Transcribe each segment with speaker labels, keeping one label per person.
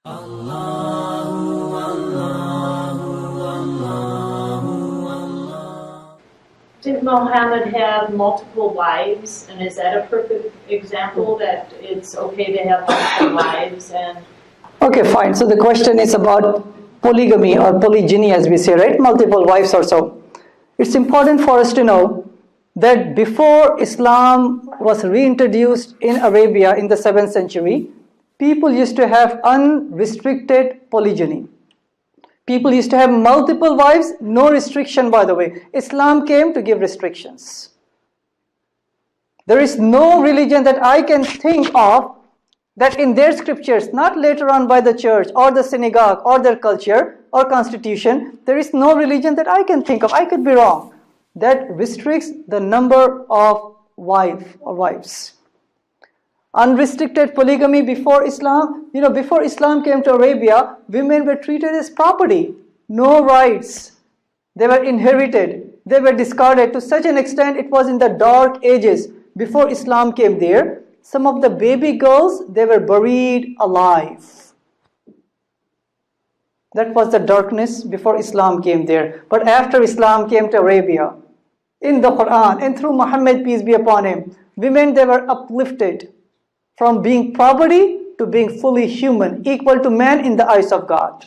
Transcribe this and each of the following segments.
Speaker 1: Did Muhammad have multiple wives, and is that a perfect example that it's okay to have multiple wives? And
Speaker 2: Okay, fine. So the question is about polygamy or polygyny, as we say, right? Multiple wives or so. It's important for us to know that before Islam was reintroduced in Arabia in the 7th century, people used to have unrestricted polygyny. People used to have multiple wives, no restriction, by the way. Islam came to give restrictions. There is no religion that I can think of that in their scriptures, not later on by the church or the synagogue or their culture or constitution, there is no religion that I can think of, I could be wrong, that restricts the number of wives. Unrestricted polygamy before Islam, before Islam came to Arabia, women were treated as property, no rights. They were inherited, they were discarded to such an extent it was in the dark ages before Islam came there. Some of the baby girls, they were buried alive. That was the darkness before Islam came there. But after Islam came to Arabia, in the Quran and through Muhammad, peace be upon him, women, they were uplifted from being property to being fully human, equal to man in the eyes of God.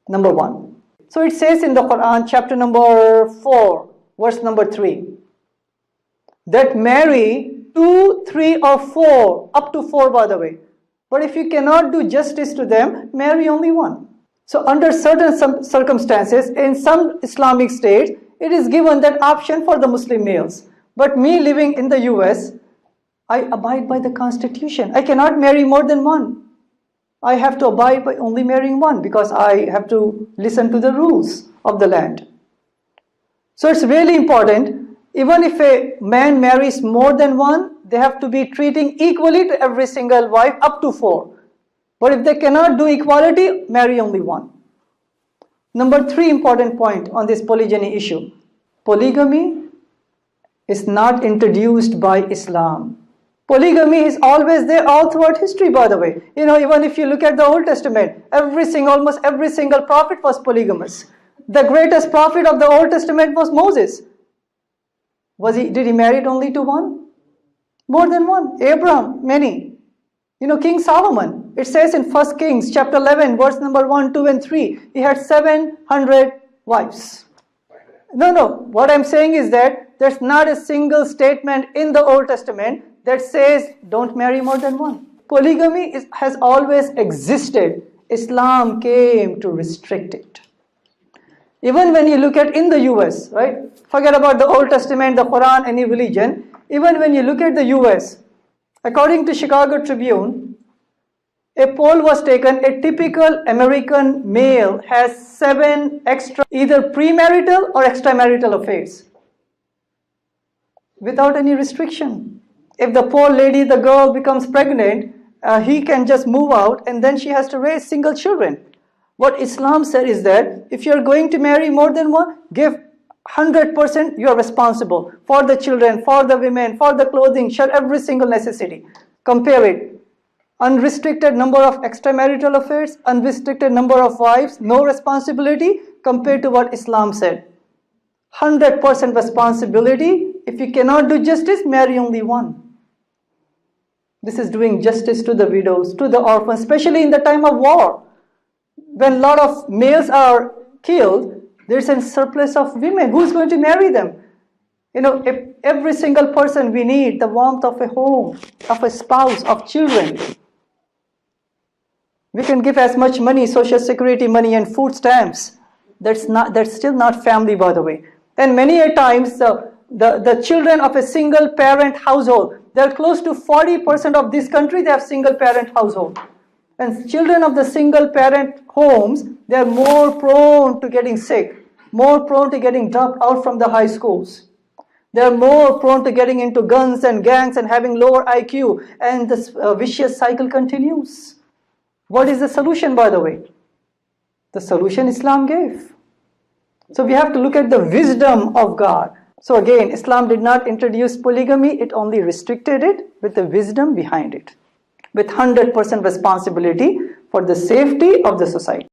Speaker 2: Number 1. So it says in the Quran, chapter number 4, verse number 3, that marry 2, 3 or 4, up to 4 by the way. But if you cannot do justice to them, marry only one. So under certain circumstances, in some Islamic states, it is given that option for the Muslim males. But me living in the US, I abide by the constitution. I cannot marry more than one. I have to abide by only marrying one because I have to listen to the rules of the land. So it's really important, even if a man marries more than one, they have to be treating equally to every single wife up to 4. But if they cannot do equality, marry only one. Number 3 important point on this polygyny issue. Polygamy is not introduced by Islam. Polygamy is always there all throughout history, by the way. Even if you look at the Old Testament, almost every single prophet was polygamous. The greatest prophet of the Old Testament was Moses. Did he marry only to one? More than one. Abraham, many. King Solomon, it says in 1 Kings chapter 11, verse number 1, 2 and 3, he had 700 wives. No. What I'm saying is that there's not a single statement in the Old Testament that says don't marry more than one. Polygamy has always existed. Islam came to restrict it. Even when you look at in the US, right? Forget about the Old Testament, the Quran, any religion. Even when you look at the US, according to Chicago Tribune, a poll was taken, a typical American male has 7 extra, either premarital or extramarital affairs, without any restriction. If the poor lady, the girl becomes pregnant, he can just move out and then she has to raise single children. What Islam said is that if you're going to marry more than one, give 100%, you are responsible for the children, for the women, for the clothing, share every single necessity. Compare it. Unrestricted number of extramarital affairs, unrestricted number of wives, no responsibility, compared to what Islam said. 100% responsibility. If you cannot do justice, marry only one. This is doing justice to the widows, to the orphans, especially in the time of war. When a lot of males are killed, there's a surplus of women. Who's going to marry them? If every single person, we need the warmth of a home, of a spouse, of children. We can give as much money, social security money and food stamps. That's still not family, by the way. And many a times, the children of a single parent household, they're close to 40% of this country, they have single parent household. And children of the single parent homes, they're more prone to getting sick, more prone to getting dropped out from the high schools. They're more prone to getting into guns and gangs and having lower IQ, and this vicious cycle continues. What is the solution, by the way? The solution Islam gave. So we have to look at the wisdom of God. So again, Islam did not introduce polygamy, it only restricted it with the wisdom behind it. with 100% responsibility for the safety of the society.